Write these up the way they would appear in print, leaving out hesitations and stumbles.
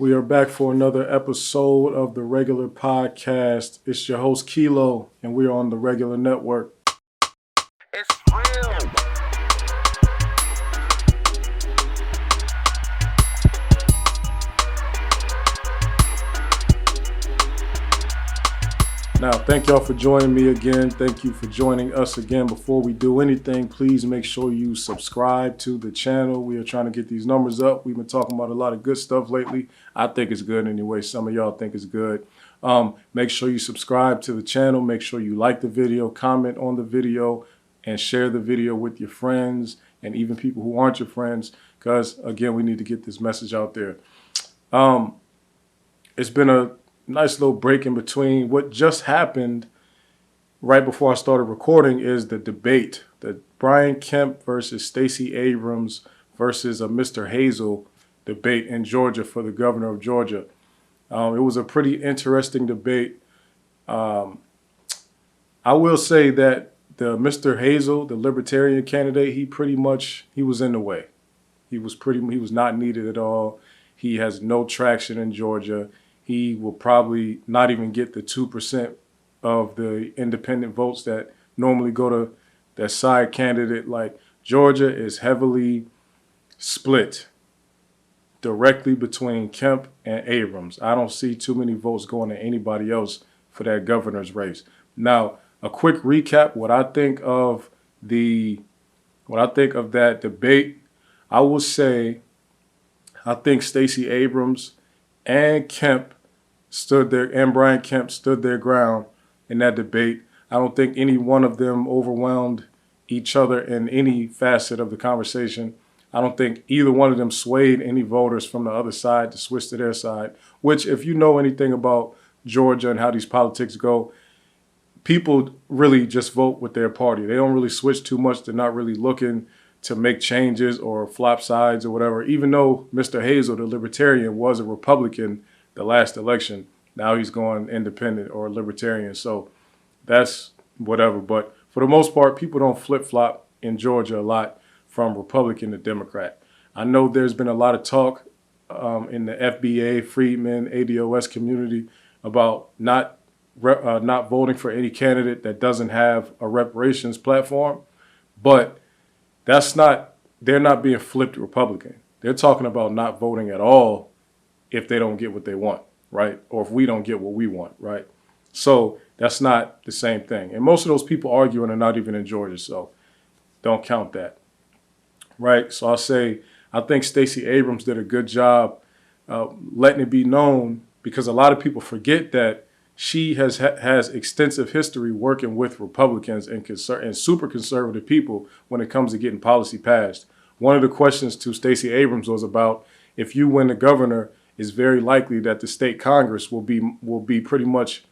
We are back for another episode of the regular podcast. It's your host Kilo, and we're on the regular network. It's real. Now, thank y'all for joining me again. Thank you for joining us again. Before we do anything, please make sure you subscribe to the channel. We are trying to get these numbers up. We've been talking about a lot of good stuff lately. I think it's good anyway. Some of y'all think it's good. Make sure you subscribe to the channel. Make sure you like the video, comment on the video, and share the video with your friends and even people who aren't your friends, because, again, we need to get this message out there. It's been a nice little break in between. What just happened right before I started recording is the debate, the Brian Kemp versus Stacey Abrams versus a Mr. Hazel debate in Georgia for the governor of Georgia. It was a pretty interesting debate. I will say that the Mr. Hazel, the Libertarian candidate, he was in the way. He was not needed at all. He has no traction in Georgia. He will probably not even get the 2% of the independent votes that normally go to that side candidate. Like, Georgia is heavily split directly between Kemp and Abrams. I don't see too many votes going to anybody else for that governor's race. Now, a quick recap, what I think of that debate, I will say I think Stacey Abrams and Brian Kemp stood their ground in that debate. I don't think any one of them overwhelmed each other in any facet of the conversation. I don't think either one of them swayed any voters from the other side to switch to their side, which, if you know anything about Georgia and how these politics go, people really just vote with their party. They don't really switch too much. They're not really looking to make changes or flop sides or whatever. Even though Mr. Hazel, the Libertarian, was a Republican the last election, now he's going independent or Libertarian. So that's whatever. But for the most part, people don't flip-flop in Georgia a lot from Republican to Democrat. I know there's been a lot of talk in the FBA, Freedmen, ADOS community about not voting for any candidate that doesn't have a reparations platform. But they're not being flipped Republican. They're talking about not voting at all if they don't get what they want, right? Or if we don't get what we want, right? So that's not the same thing. And most of those people arguing are not even in Georgia, so don't count that, right? So I'll say I think Stacey Abrams did a good job letting it be known, because a lot of people forget that she has extensive history working with Republicans and super conservative people when it comes to getting policy passed. One of the questions to Stacey Abrams was about, if you win the governor, it's very likely that the state Congress will be pretty much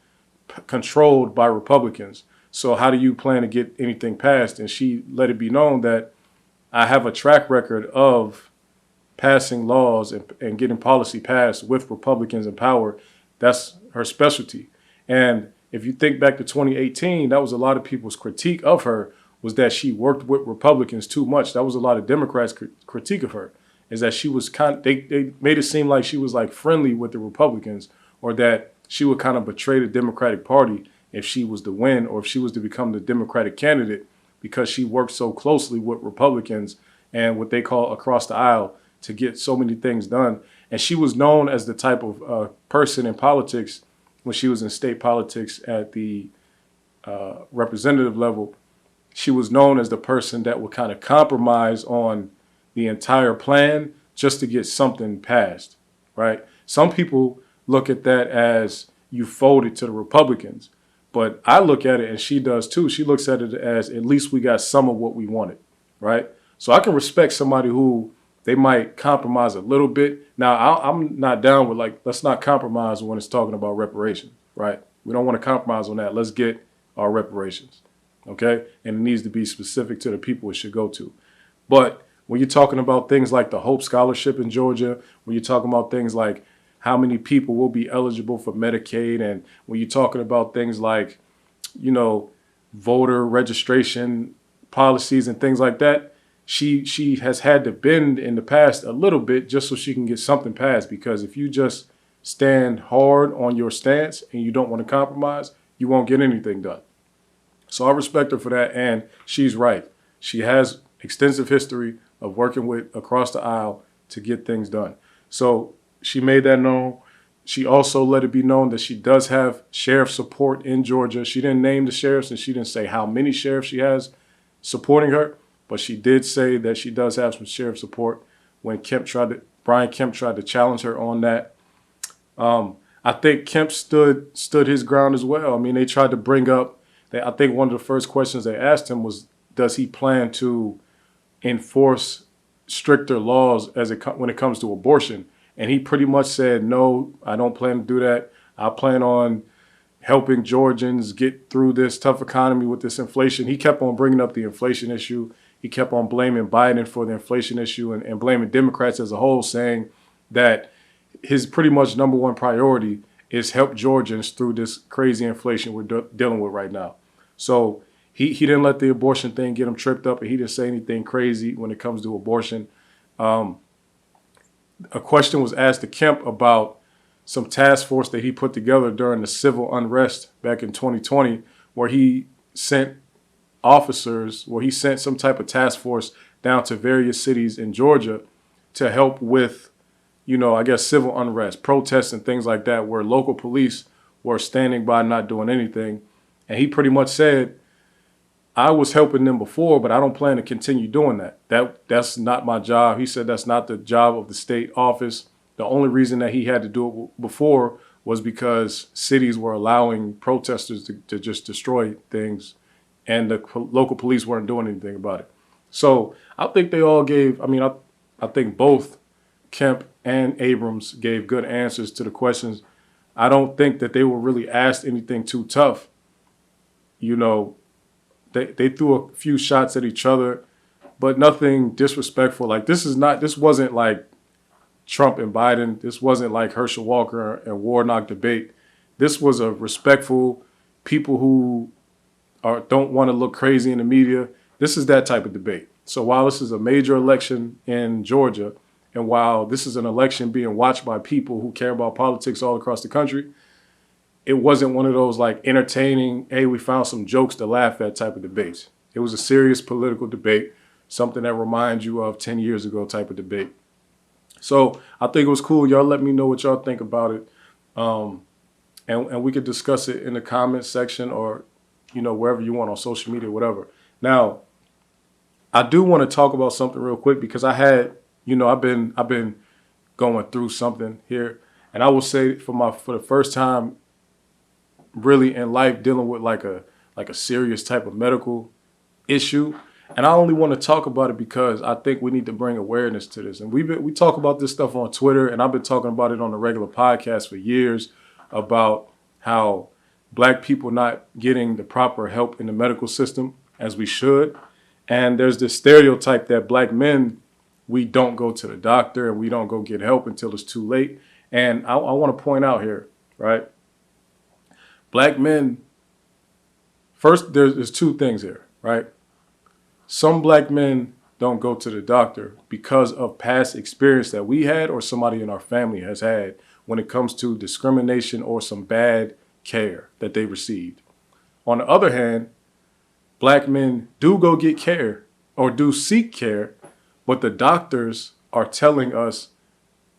controlled by Republicans. So how do you plan to get anything passed? And she let it be known that I have a track record of passing laws and getting policy passed with Republicans in power. That's her specialty. And if you think back to 2018, that was a lot of people's critique of her, was that she worked with Republicans too much. That was a lot of Democrats' critique of her, is that she was they made it seem like she was like friendly with the Republicans, or that she would kind of betray the Democratic Party if she was to win, or if she was to become the Democratic candidate, because she worked so closely with Republicans and what they call across the aisle to get so many things done. And she was known as the type of person in politics, when she was in state politics at the representative level, she was known as the person that would kind of compromise on the entire plan just to get something passed, right? Some people look at that as you folded to the Republicans, but I look at it, and she does too. She looks at it as, at least we got some of what we wanted, right? So I can respect somebody who they might compromise a little bit. Now, I'm not down with, like, let's not compromise when it's talking about reparations, right? We don't want to compromise on that. Let's get our reparations, okay? And it needs to be specific to the people it should go to. But when you're talking about things like the Hope Scholarship in Georgia, when you're talking about things like how many people will be eligible for Medicaid, and when you're talking about things like, voter registration policies and things like that, she has had to bend in the past a little bit just so she can get something passed. Because if you just stand hard on your stance and you don't want to compromise, you won't get anything done. So I respect her for that, and she's right. She has extensive history of working with across the aisle to get things done. So she made that known. She also let it be known that she does have sheriff support in Georgia. She didn't name the sheriffs, and she didn't say how many sheriffs she has supporting her, but she did say that she does have some sheriff support when Brian Kemp tried to challenge her on that. I think Kemp stood his ground as well. I mean, they tried to bring up that. I think one of the first questions they asked him was, does he plan to enforce stricter laws when it comes to abortion? And he pretty much said, no, I don't plan to do that. I plan on helping Georgians get through this tough economy with this inflation. He kept on bringing up the inflation issue. He kept on blaming Biden for the inflation issue and blaming Democrats as a whole, saying that his pretty much number one priority is help Georgians through this crazy inflation we're dealing with right now. So he didn't let the abortion thing get him tripped up, and he didn't say anything crazy when it comes to abortion. A question was asked to Kemp about some task force that he put together during the civil unrest back in 2020, where he sent some type of task force down to various cities in Georgia to help with, I guess, civil unrest, protests and things like that, where local police were standing by not doing anything. And he pretty much said, I was helping them before, but I don't plan to continue doing that. That's not my job. He said that's not the job of the state office. The only reason that he had to do it before was because cities were allowing protesters to just destroy things, and the local police weren't doing anything about it. So I think they all gave, I think both Kemp and Abrams gave good answers to the questions. I don't think that they were really asked anything too tough. They threw a few shots at each other, but nothing disrespectful. Like, this wasn't like Trump and Biden. This wasn't like Herschel Walker and Warnock debate. This was a respectful, people who don't want to look crazy in the media. This is that type of debate. So while this is a major election in Georgia, and while this is an election being watched by people who care about politics all across the country, it wasn't one of those like entertaining, hey, we found some jokes to laugh at type of debates. It was a serious political debate, something that reminds you of 10 years ago type of debate. So I think it was cool. Y'all let me know what y'all think about it. And we could discuss it in the comments section or, wherever you want on social media, whatever. Now, I do want to talk about something real quick because I had, I've been going through something here. And I will say for the first time really in life dealing with like a serious type of medical issue. And I only want to talk about it because I think we need to bring awareness to this. And we talk about this stuff on Twitter, and I've been talking about it on a regular podcast for years about how Black people not getting the proper help in the medical system as we should. And there's this stereotype that Black men, we don't go to the doctor and we don't go get help until it's too late. And I want to point out here, right? Black men, first, there's two things here, right? Some Black men don't go to the doctor because of past experience that we had or somebody in our family has had when it comes to discrimination or some bad care that they received. On the other hand, Black men do go get care or do seek care, but the doctors are telling us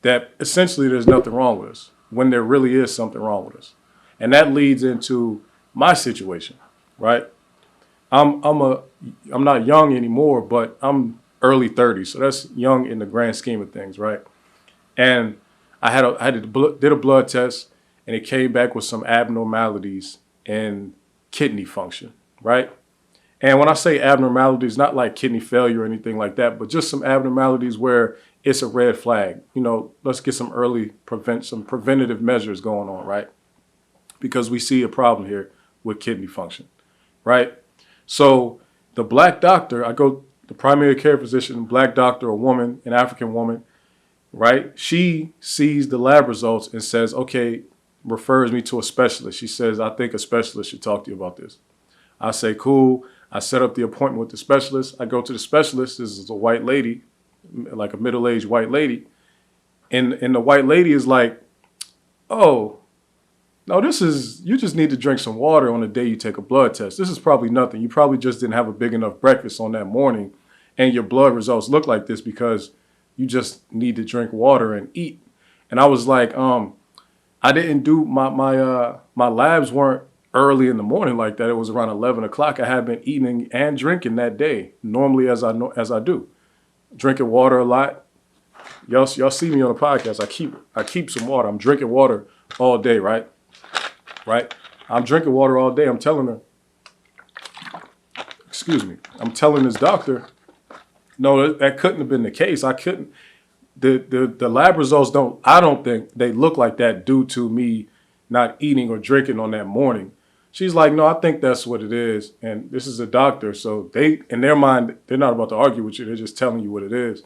that essentially there's nothing wrong with us when there really is something wrong with us. And that leads into my situation, right? I'm not young anymore, but I'm early 30s, so that's young in the grand scheme of things, right? And I did a blood test, and it came back with some abnormalities in kidney function, right? And when I say abnormalities, not like kidney failure or anything like that, but just some abnormalities where it's a red flag. Let's get some preventative measures going on, right? Because we see a problem here with kidney function, right? So the Black doctor, the primary care physician, Black doctor, a woman, an African woman, right? She sees the lab results and says, okay, refers me to a specialist. She says, I think a specialist should talk to you about this. I say, cool. I set up the appointment with the specialist. I go to the specialist. This is a white lady, like a middle-aged white lady. And the white lady is like, oh, no, you just need to drink some water on the day you take a blood test. This is probably nothing. You probably just didn't have a big enough breakfast on that morning, and your blood results look like this because you just need to drink water and eat. And I was like, I didn't do my labs weren't early in the morning like that. It was around 11 o'clock. I had been eating and drinking that day, normally as I do, drinking water a lot. Y'all see me on the podcast. I keep some water. I'm drinking water all day, right? Right? I'm drinking water all day. I'm telling her, excuse me. I'm telling this doctor, no, that couldn't have been the case. I couldn't. The lab results I don't think they look like that due to me not eating or drinking on that morning. She's like, no, I think that's what it is. And this is a doctor. So in their mind, they're not about to argue with you. They're just telling you what it is.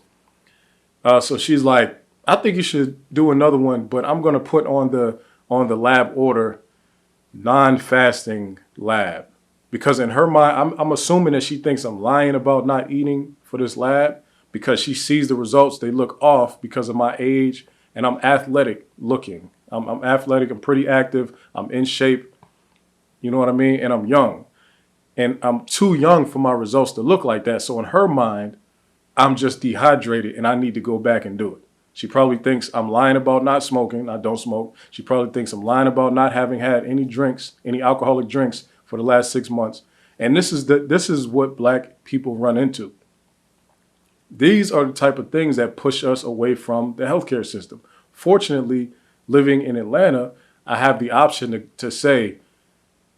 So she's like, I think you should do another one, but I'm going to put on the lab order non-fasting lab, because in her mind, I'm assuming that she thinks I'm lying about not eating for this lab, because she sees the results. They look off because of my age, and I'm athletic looking. I'm athletic. I'm pretty active. I'm in shape. You know what I mean? And I'm young, and I'm too young for my results to look like that. So in her mind, I'm just dehydrated and I need to go back and do it. She probably thinks I'm lying about not smoking. I don't smoke. She probably thinks I'm lying about not having had any drinks, any alcoholic drinks for the last 6 months. And this is what black people run into. These are the type of things that push us away from the healthcare system. Fortunately, living in Atlanta, I have the option to say,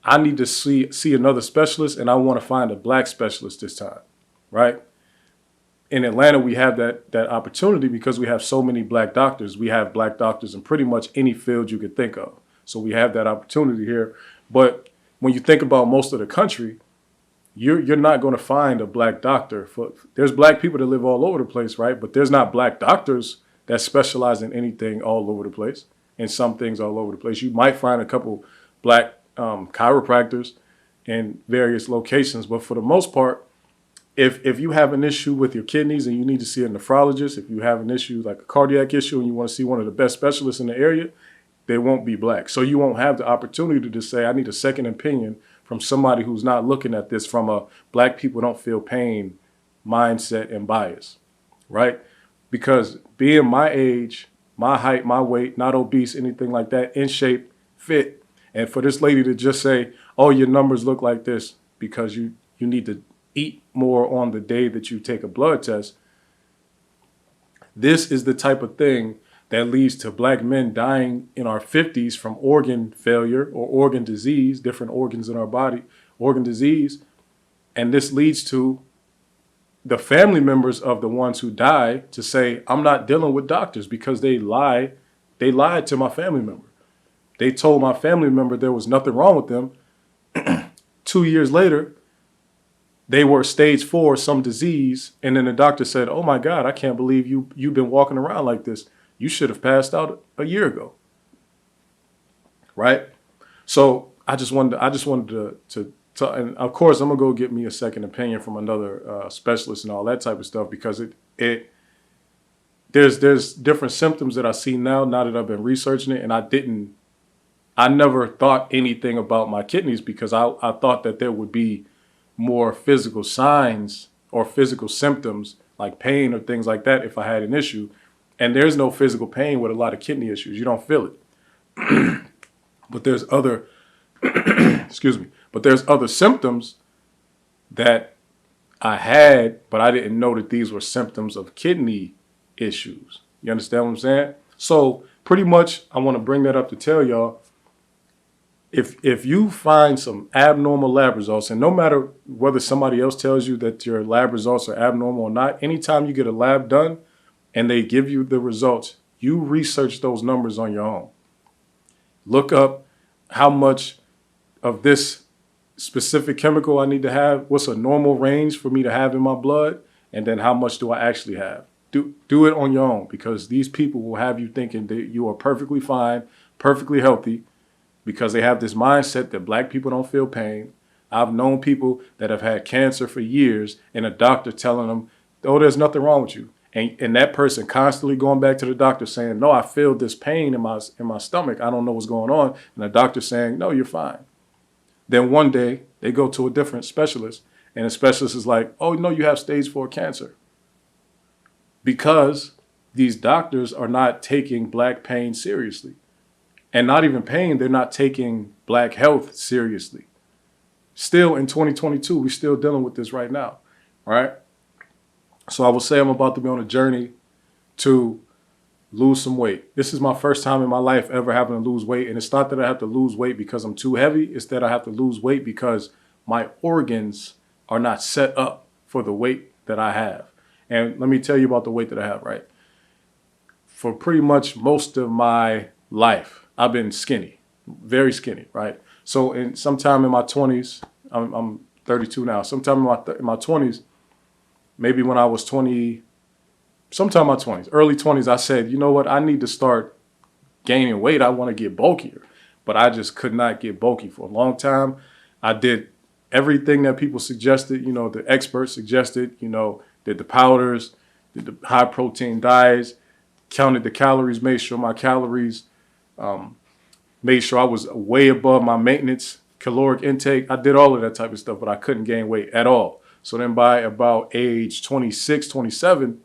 I need to see another specialist, and I want to find a black specialist this time, right? In Atlanta, we have that opportunity because we have so many black doctors. We have black doctors in pretty much any field you could think of. So we have that opportunity here. But when you think about most of the country, you're not going to find a black doctor. There's black people that live all over the place, right? But there's not black doctors that specialize in anything all over the place, and some things all over the place. You might find a couple black chiropractors in various locations, but for the most part, if you have an issue with your kidneys and you need to see a nephrologist, if you have an issue like a cardiac issue and you want to see one of the best specialists in the area, they won't be black. So you won't have the opportunity to say, I need a second opinion from somebody who's not looking at this from a black people don't feel pain mindset and bias, right? Because being my age, my height, my weight, not obese, anything like that, in shape, fit, and for this lady to just say, oh, your numbers look like this because you need to eat more on the day that you take a blood test. This is the type of thing that leads to black men dying in our 50s from organ failure or organ disease, different organs in our body, organ disease. And this leads to the family members of the ones who die to say, I'm not dealing with doctors because they lied to my family member. They told my family member there was nothing wrong with them. 2 years later, they were stage 4, some disease. And then the doctor said, oh my God, I can't believe you've been walking around like this. You should have passed out a year ago. Right? So I just wanted to and of course I'm gonna go get me a second opinion from another specialist and all that type of stuff, because there's different symptoms that I see now that I've been researching it, and I never thought anything about my kidneys because I thought that there would be more physical signs or physical symptoms like pain or things like that if I had an issue. And there's no physical pain with a lot of kidney issues. You don't feel it. But there's other, but there's other symptoms that I had, but I didn't know that these were symptoms of kidney issues. You understand what I'm saying? So pretty much I want to bring that up to tell y'all, if you find some abnormal lab results, and no matter whether somebody else tells you that your lab results are abnormal or not, anytime you get a lab done and they give you the results, you research those numbers on your own. Look up how much of this specific chemical I need to have, what's a normal range for me to have in my blood, and then how much do I actually have. Do it on your own, because these people will have you thinking that you are perfectly fine, perfectly healthy, because they have this mindset that black people don't feel pain, I've known people that have had cancer for years and a doctor telling them, oh, there's nothing wrong with you. And that person constantly going back to the doctor saying, no, I feel this pain in my stomach. I don't know what's going on. And the doctor saying, no, you're fine. Then one day they go to a different specialist and the specialist is like, oh, no, you have stage 4 cancer. Because these doctors are not taking black pain seriously. And not even pain, they're not taking black health seriously. Still in 2022, we're still dealing with this right now, right? So I will say I'm about to be on a journey to lose some weight. This is my first time in my life ever having to lose weight. And it's not that I have to lose weight because I'm too heavy. It's that I have to lose weight because my organs are not set up for the weight that I have. And let me tell you about the weight that I have, right? For pretty much most of my life, I've been skinny, very skinny, right? So sometime in my 20s, I'm 32 now, sometime in my 20s, maybe when I was 20, sometime in my 20s, early 20s, I said, you know what, I need to start gaining weight. I want to get bulkier, but I just could not get bulky for a long time. I did everything that people suggested, you know, the experts suggested, you know, did the powders, did the high protein diets, counted the calories, made sure my calories, made sure I was way above my maintenance caloric intake. I did all of that type of stuff, but I couldn't gain weight at all. So then by about age 26, 27,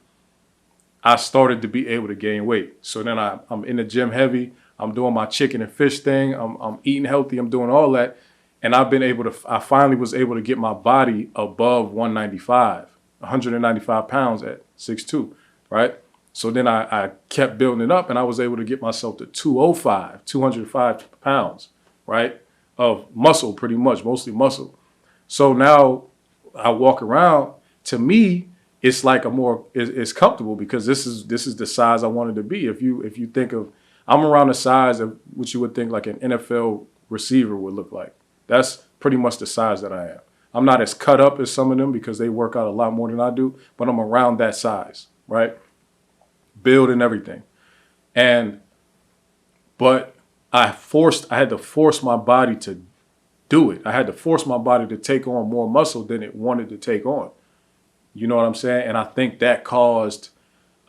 I started to be able to gain weight. So then I'm in the gym heavy. I'm doing my chicken and fish thing. I'm eating healthy. I'm doing all that. And I finally was able to get my body above 195 pounds at 6'2", right? So then I kept building it up and I was able to get myself to 205 pounds, right? Of muscle, pretty much, mostly muscle. So now I walk around, to me, it's like it's comfortable because this is the size I wanted to be. If you think of, I'm around the size of what you would think like an NFL receiver would look like. That's pretty much the size that I am. I'm not as cut up as some of them because they work out a lot more than I do, but I'm around that size, right? Build and everything. But I had to force my body to do it. I had to force my body to take on more muscle than it wanted to take on. You know what I'm saying? And I think that caused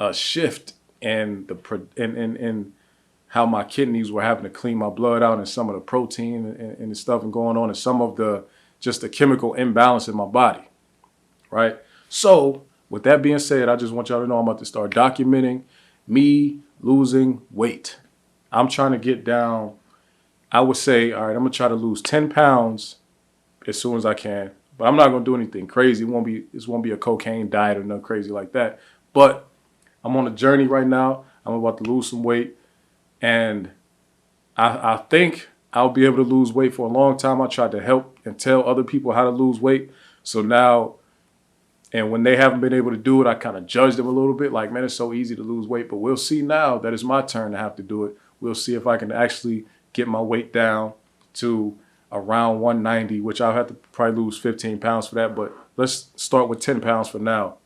a shift in in how my kidneys were having to clean my blood out and some of the protein and the stuff and going on and some of the chemical imbalance in my body, right? So with that being said, I just want y'all to know I'm about to start documenting me losing weight. I'm trying to get down, I would say, all right, I'm going to try to lose 10 pounds as soon as I can. But I'm not going to do anything crazy. It won't be a cocaine diet or nothing crazy like that. But I'm on a journey right now. I'm about to lose some weight. And I think I'll be able to lose weight for a long time. I tried to help and tell other people how to lose weight. So now, and when they haven't been able to do it, I kind of judge them a little bit. Like, man, it's so easy to lose weight. But we'll see now that it's my turn to have to do it. We'll see if I can actually get my weight down to around 190, which I'll have to probably lose 15 pounds for that. But let's start with 10 pounds for now.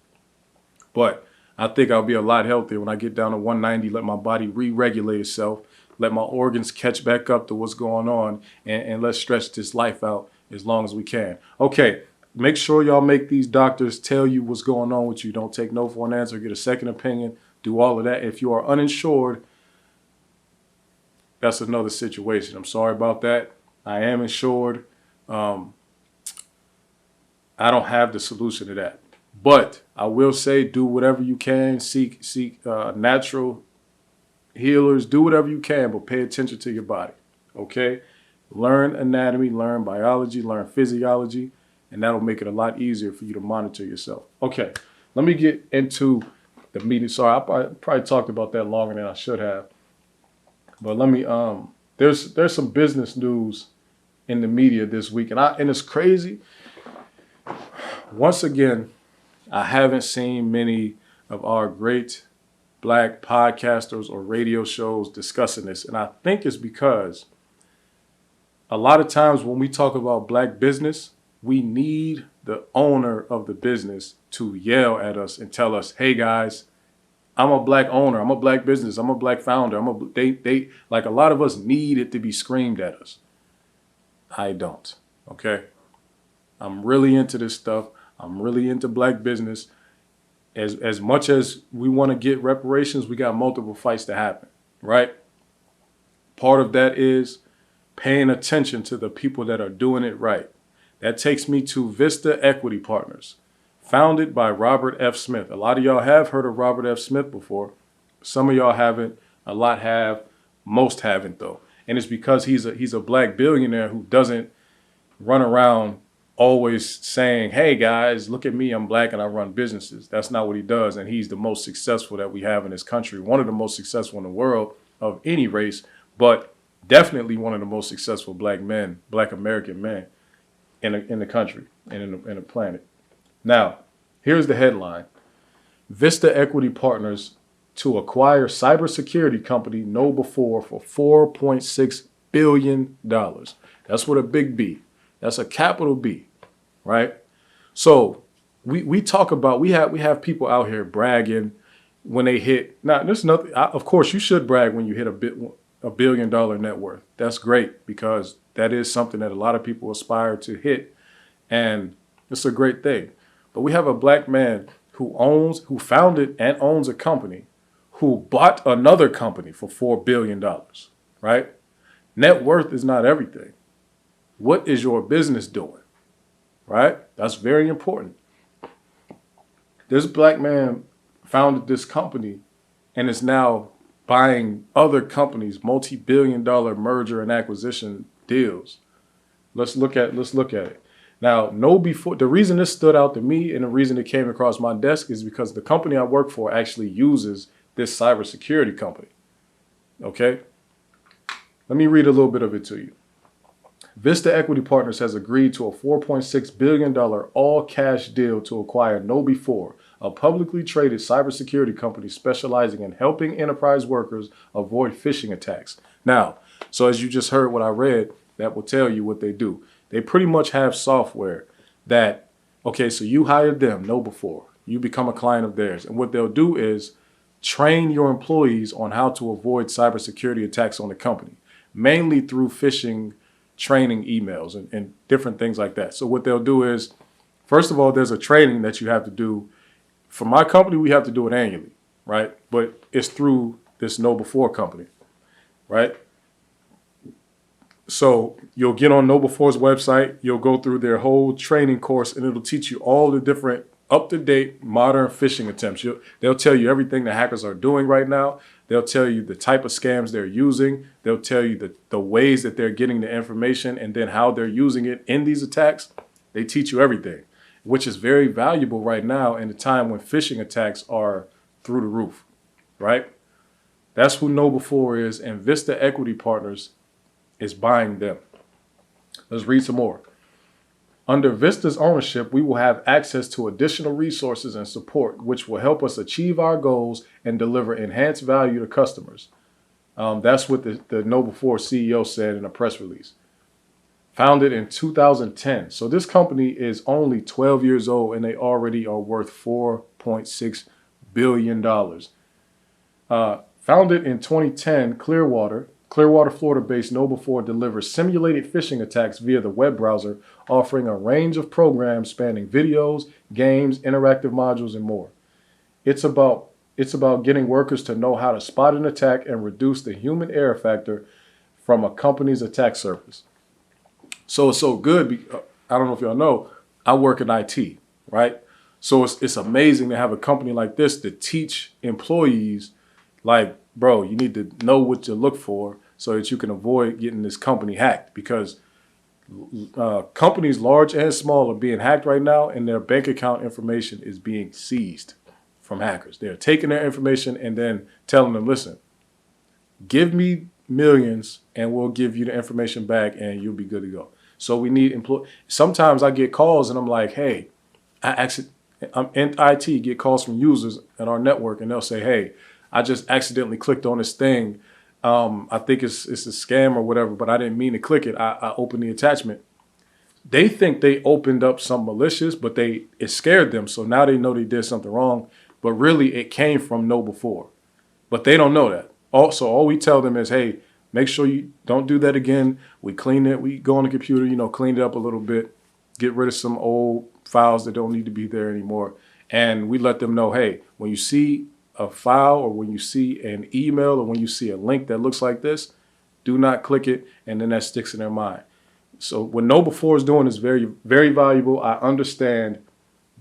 But I think I'll be a lot healthier when I get down to 190, let my body re-regulate itself, let my organs catch back up to what's going on, and let's stretch this life out as long as we can. Okay, make sure y'all make these doctors tell you what's going on with you. Don't take no for an answer, get a second opinion, do all of that. If you are uninsured, that's another situation. I'm sorry about that. I am insured. I don't have the solution to that. But I will say, do whatever you can. Seek natural healers. Do whatever you can, but pay attention to your body. Okay? Learn anatomy, learn biology, learn physiology, and that'll make it a lot easier for you to monitor yourself. Okay, let me get into the meeting. Sorry, I probably talked about that longer than I should have. But let me. There's some business news in the media this week, and it's crazy. Once again, I haven't seen many of our great black podcasters or radio shows discussing this. And I think it's because a lot of times when we talk about black business, we need the owner of the business to yell at us and tell us, hey guys, I'm a black owner, I'm a black business, I'm a black founder. They like a lot of us need it to be screamed at us. I don't, okay? I'm really into this stuff. I'm really into black business. As much as we want to get reparations, we got multiple fights to happen, right? Part of that is paying attention to the people that are doing it right. That takes me to Vista Equity Partners, founded by Robert F. Smith. A lot of y'all have heard of Robert F. Smith before. Some of y'all haven't. A lot have. Most haven't, though. And it's because he's a black billionaire who doesn't run around always saying, hey guys, look at me, I'm black and I run businesses. That's not what he does. And he's the most successful that we have in this country. One of the most successful in the world of any race, but definitely one of the most successful black men, black American men in the country and in the planet. Now, here's the headline. Vista Equity Partners to acquire cybersecurity company KnowBe4 for $4.6 billion. That's with a big B. That's a capital B, right? So we talk about, we have people out here bragging when they hit, now there's nothing, of course you should brag when you hit a $1 billion net worth. That's great because that is something that a lot of people aspire to hit and it's a great thing. But we have a black man who founded and owns a company who bought another company for $4 billion, right? Net worth is not everything. What is your business doing, right? That's very important. This black man founded this company and is now buying other companies, multi-billion-dollar merger and acquisition deals. Let's look at it. Now, KnowBe4, the reason this stood out to me and the reason it came across my desk is because the company I work for actually uses this cybersecurity company. Okay? Let me read a little bit of it to you. Vista Equity Partners has agreed to a $4.6 billion all-cash deal to acquire KnowBe4, a publicly traded cybersecurity company specializing in helping enterprise workers avoid phishing attacks. Now, so as you just heard what I read, that will tell you what they do. They pretty much have software that, okay, so you hired them, KnowBe4, you become a client of theirs, and what they'll do is train your employees on how to avoid cybersecurity attacks on the company, mainly through phishing training emails and different things like that. So what they'll do is, first of all, there's a training that you have to do. For my company, we have to do it annually, right? But it's through this KnowBe4 company, right? So you'll get on KnowBe4's website, you'll go through their whole training course, and it'll teach you all the different up-to-date modern phishing attempts. They'll tell you everything the hackers are doing right now. They'll tell you the type of scams they're using. They'll tell you the ways that they're getting the information and then how they're using it in these attacks. They teach you everything, which is very valuable right now in a time when phishing attacks are through the roof, right? That's who KnowBe4 is, and Vista Equity Partners is buying them. Let's read some more. Under Vista's ownership, we will have access to additional resources and support, which will help us achieve our goals and deliver enhanced value to customers. That's what the KnowBe4 CEO said in a press release. Founded in 2010. So this company is only 12 years old and they already are worth $4.6 billion. Founded in 2010, Clearwater, Florida-based KnowBe4 delivers simulated phishing attacks via the web browser, offering a range of programs spanning videos, games, interactive modules, and more. It's about getting workers to know how to spot an attack and reduce the human error factor from a company's attack surface. So it's so good. I don't know if y'all know, I work in IT, right? So it's amazing to have a company like this to teach employees, like, bro, you need to know what to look for so that you can avoid getting this company hacked, because companies large and small are being hacked right now and their bank account information is being seized from hackers. They're taking their information and then telling them, listen, give me millions and we'll give you the information back and you'll be good to go. So we need sometimes I get calls and I'm like, hey, I'm in IT, get calls from users at our network and they'll say, hey, I just accidentally clicked on this thing. I think it's a scam or whatever, but I didn't mean to click it. I opened the attachment. They think they opened up some malicious, but it scared them. So now they know they did something wrong, but really it came from KnowBe4. But they don't know that. Also, all we tell them is, hey, make sure you don't do that again. We clean it. We go on the computer, clean it up a little bit. get rid of some old files that don't need to be there anymore. And we let them know, hey, when you see a file or when you see an email or when you see a link that looks like this, do not click it. And then that sticks in their mind. So what KnowBe4 is doing is very, very valuable. I understand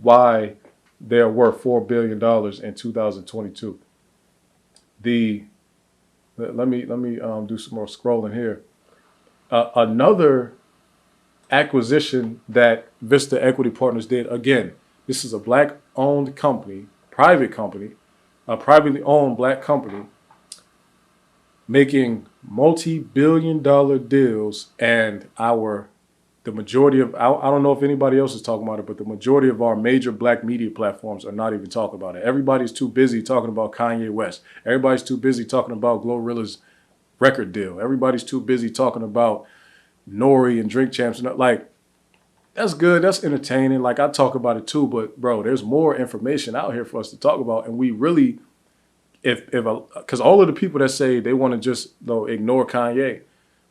why they're worth $4 billion in 2022. Let me do some more scrolling here. Another acquisition that Vista Equity Partners did. Again, this is a black-owned company, private company, a privately owned black company making multi-billion-dollar deals, and the majority of, I don't know if anybody else is talking about it, but the majority of our major black media platforms are not even talking about it. Everybody's too busy talking about Kanye West. Everybody's too busy talking about Glorilla's record deal. Everybody's too busy talking about Nori and Drink Champs. And like, that's good. That's entertaining. Like, I talk about it too, but bro, there's more information out here for us to talk about. And we really, because all of the people that say they want to just ignore Kanye,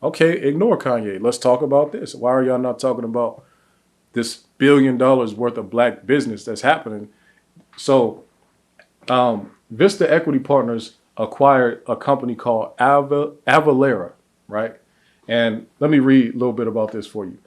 okay, ignore Kanye. Let's talk about this. Why are y'all not talking about this $1 billion worth of black business that's happening? So Vista Equity Partners acquired a company called Avalara, right? And let me read a little bit about this for you.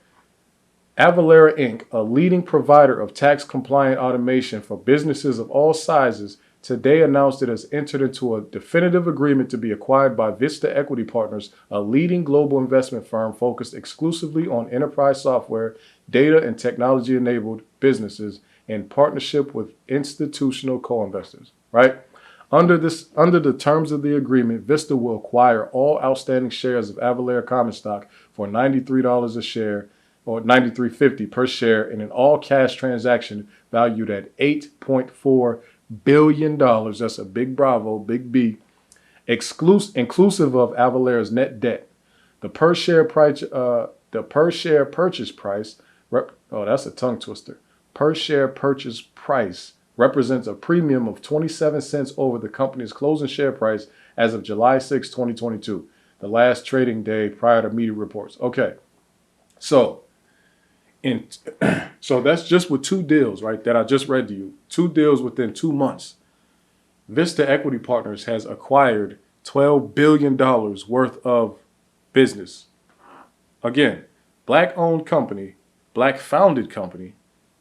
Avalara Inc., a leading provider of tax-compliant automation for businesses of all sizes, today announced it has entered into a definitive agreement to be acquired by Vista Equity Partners, a leading global investment firm focused exclusively on enterprise software, data, and technology-enabled businesses in partnership with institutional co-investors, right? Under the terms of the agreement, Vista will acquire all outstanding shares of Avalara common stock for $93 a share, or $93.50 per share, in an all-cash transaction valued at $8.4 billion. That's a big bravo, big B, inclusive of Avalara's net debt. The per share purchase price. That's a tongue twister. Per share purchase price represents a premium of 27 cents over the company's closing share price as of July 6, 2022, the last trading day prior to media reports. Okay, so that's just with two deals, right, that I just read to you. Two deals within 2 months. Vista Equity Partners has acquired $12 billion worth of business. Again, black-owned company, black-founded company.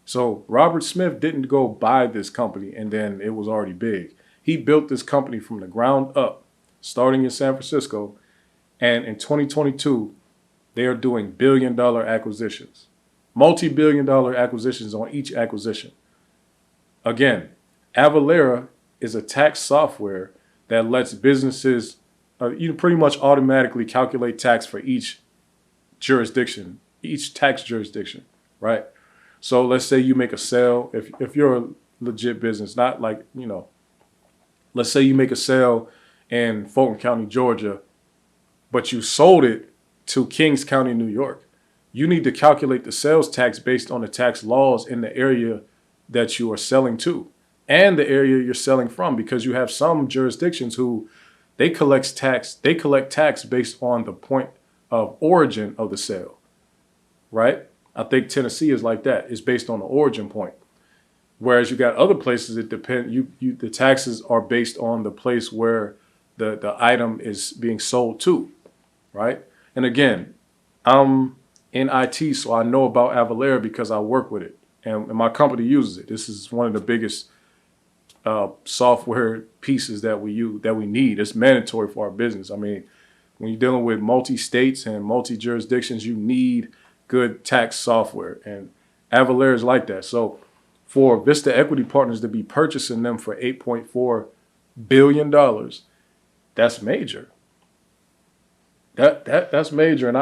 So Robert Smith didn't go buy this company and then it was already big. He built this company from the ground up, starting in San Francisco. And in 2022, they are doing billion-dollar acquisitions. Multi-billion-dollar acquisitions on each acquisition. Again, Avalara is a tax software that lets businesses pretty much automatically calculate tax for each jurisdiction, each tax jurisdiction, right? So let's say you make a sale, if you're a legit business, not like, let's say you make a sale in Fulton County, Georgia, but you sold it to Kings County, New York. You need to calculate the sales tax based on the tax laws in the area that you are selling to and the area you're selling from, because you have some jurisdictions who they collect tax based on the point of origin of the sale, right? I think Tennessee is like that. It's based on the origin point. Whereas you got other places, it depends. The taxes are based on the place where the item is being sold to, right? And again, I'm in IT, so I know about Avalara because I work with it, and my company uses it. This is one of the biggest software pieces that we need. It's mandatory for our business. I mean, when you're dealing with multi-states and multi-jurisdictions, you need good tax software, and Avalara is like that. So for Vista Equity Partners to be purchasing them for $8.4 billion, that's major. That's major, and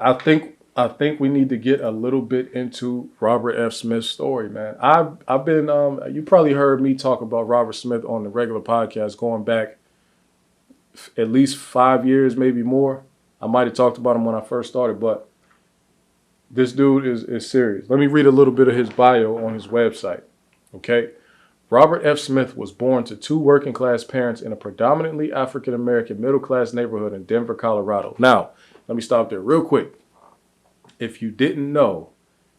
I think we need to get a little bit into Robert F. Smith's story, man. I've been you probably heard me talk about Robert Smith on the regular podcast going back at least 5 years, maybe more. I might have talked about him when I first started, but this dude is serious. Let me read a little bit of his bio on his website. Okay. Robert F. Smith was born to two working-class parents in a predominantly African-American middle-class neighborhood in Denver, Colorado. Now, let me stop there real quick. If you didn't know,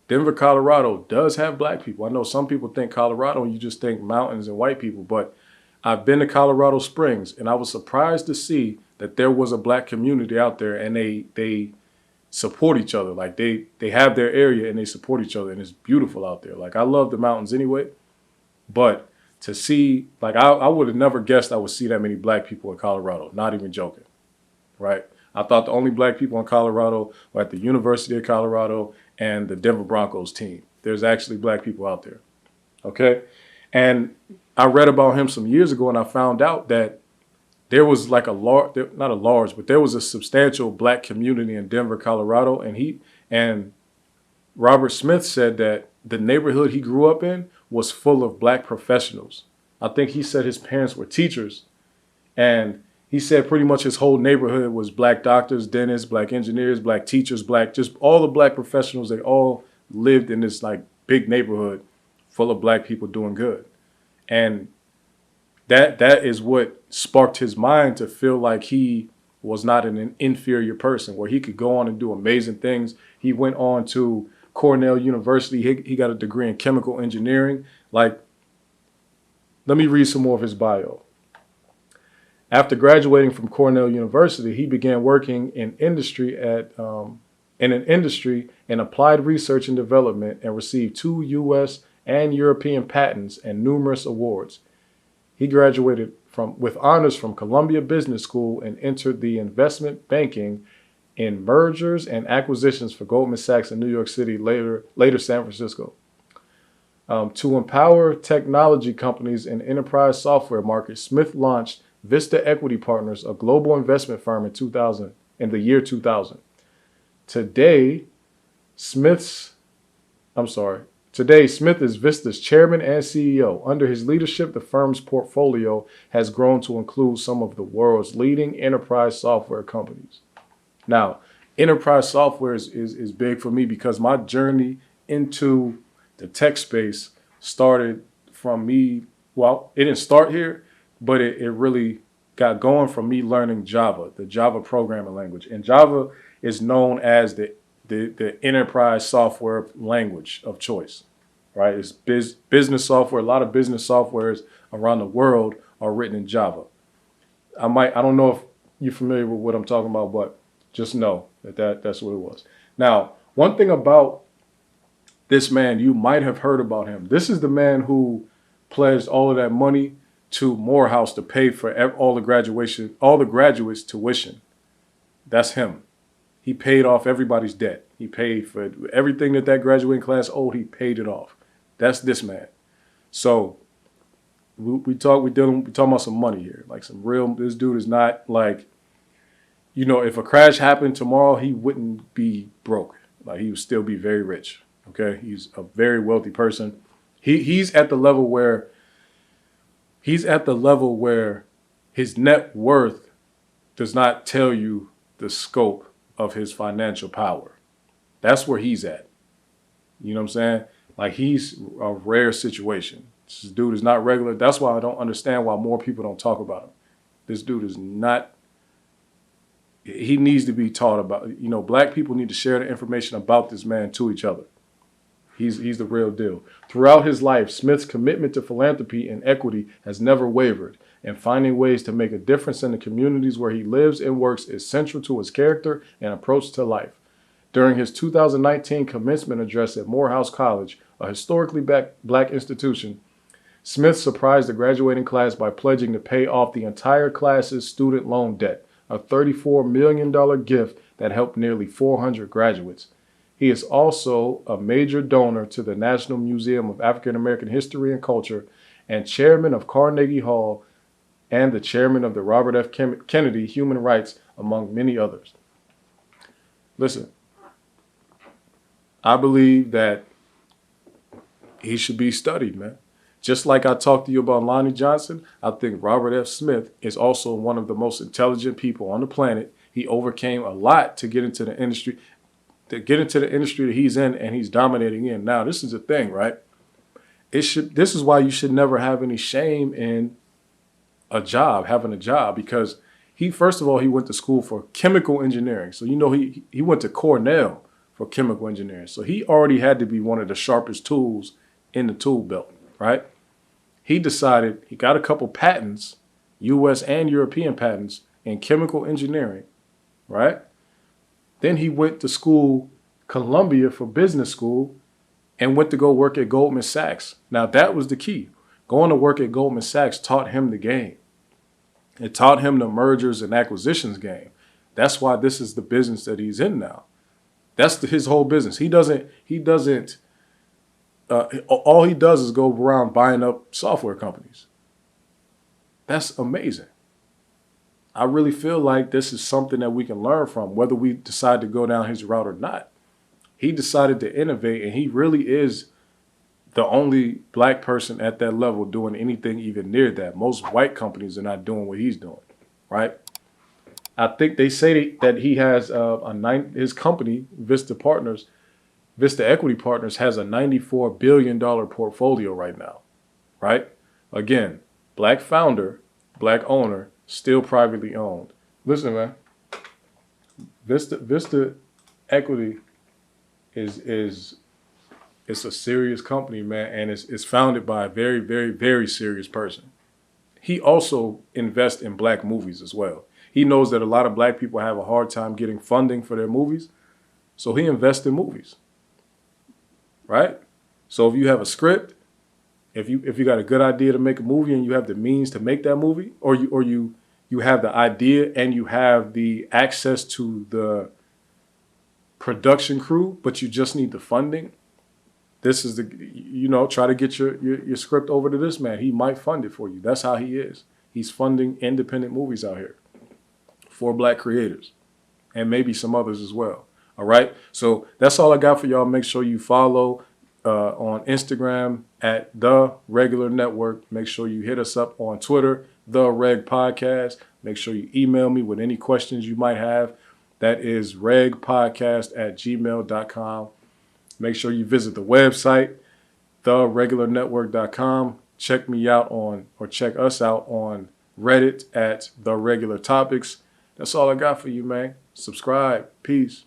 Denver, Colorado does have black people. I know some people think Colorado and you just think mountains and white people, but I've been to Colorado Springs and I was surprised to see that there was a black community out there and they support each other. Like they have their area and they support each other and it's beautiful out there. Like I love the mountains anyway, but to see, like I would have never guessed I would see that many black people in Colorado, not even joking, right? I thought the only black people in Colorado were at the University of Colorado and the Denver Broncos team. There's actually black people out there, okay? And I read about him some years ago and I found out that there was like a large, not a large, but there was a substantial black community in Denver, Colorado. And Robert Smith said that the neighborhood he grew up in was full of black professionals. I think he said his parents were teachers. And he said pretty much his whole neighborhood was black doctors, dentists, black engineers, black teachers, just all the black professionals. They all lived in this like big neighborhood full of black people doing good. And that is what sparked his mind to feel like he was not an inferior person, where he could go on and do amazing things. He went on to Cornell University. He got a degree in chemical engineering. Like, let me read some more of his bio. After graduating from Cornell University, he began working in industry in applied research and development and received 2 U.S. and European patents and numerous awards. He graduated with honors from Columbia Business School and entered the investment banking in mergers and acquisitions for Goldman Sachs in New York City, later San Francisco. To empower technology companies in enterprise software markets, Smith launched Vista Equity Partners, a global investment firm in the year 2000. Today, Smith is Vista's chairman and CEO. Under his leadership, the firm's portfolio has grown to include some of the world's leading enterprise software companies. Now, enterprise software is big for me because my journey into the tech space started from me. Well, it didn't start here, but it really got going from me learning Java, the Java programming language. And Java is known as the enterprise software language of choice, right? It's business software. A lot of business softwares around the world are written in Java. I don't know if you're familiar with what I'm talking about, but just know that's what it was. Now, one thing about this man, you might have heard about him. This is the man who pledged all of that money to Morehouse to pay for all the graduates' tuition. That's him. He paid off everybody's debt. He paid for everything that graduating class owed. He paid it off. That's this man. So we talking about some money here, like some real. This dude is not like, if a crash happened tomorrow, he wouldn't be broke. Like he would still be very rich. Okay, he's a very wealthy person. He's at the level where his net worth does not tell you the scope of his financial power. That's where he's at. You know what I'm saying? Like he's a rare situation. This dude is not regular. That's why I don't understand why more people don't talk about him. This dude is not, he needs to be taught about, black people need to share the information about this man to each other. He's the real deal. Throughout his life, Smith's commitment to philanthropy and equity has never wavered, and finding ways to make a difference in the communities where he lives and works is central to his character and approach to life. During his 2019 commencement address at Morehouse College, a historically black institution, Smith surprised the graduating class by pledging to pay off the entire class's student loan debt, a $34 million gift that helped nearly 400 graduates. He is also a major donor to the National Museum of African American History and Culture and chairman of Carnegie Hall and the chairman of the Robert F. Kennedy Human Rights, among many others. Listen, I believe that he should be studied, man. Just like I talked to you about Lonnie Johnson, I think Robert F. Smith is also one of the most intelligent people on the planet. He overcame a lot to get into the industry. That he's in and he's dominating in. Now, this is the thing, right? This is why you should never have any shame in having a job, because first of all, he went to school for chemical engineering. So, he went to Cornell for chemical engineering. So he already had to be one of the sharpest tools in the tool belt, right? He decided he got a couple patents, US and European patents in chemical engineering, right? Then he went to school, Columbia for business school, and went to go work at Goldman Sachs. Now that was the key. Going to work at Goldman Sachs taught him the game. It taught him the mergers and acquisitions game. That's why this is the business that he's in now. That's his whole business. All he does is go around buying up software companies. That's amazing. I really feel like this is something that we can learn from, whether we decide to go down his route or not. He decided to innovate, and he really is the only black person at that level doing anything even near that. Most white companies are not doing what he's doing, right? I think they say that he has his company, Vista Equity Partners, has a $94 billion portfolio right now, right? Again, black founder, black owner, still privately owned. Listen, man, Vista Equity is it's a serious company, man, and it's founded by a very, very, very serious person. He also invests in black movies as well. He knows that a lot of black people have a hard time getting funding for their movies, so he invests in movies, right? So if you have a script, if you got a good idea to make a movie and you have the means to make that movie, or you have the idea and you have the access to the production crew, but you just need the funding, this is try to get your script over to this man. He might fund it for you. That's how he is. He's funding independent movies out here for black creators and maybe some others as well. All right. So that's all I got for y'all. Make sure you follow on Instagram at The Regular Network. Make sure you hit us up on Twitter, The Reg Podcast. Make sure you email me with any questions you might have. That is regpodcast@gmail.com. Make sure you visit the website, theregularnetwork.com. Check us out on Reddit at The Regular Topics. That's all I got for you, man. Subscribe. Peace.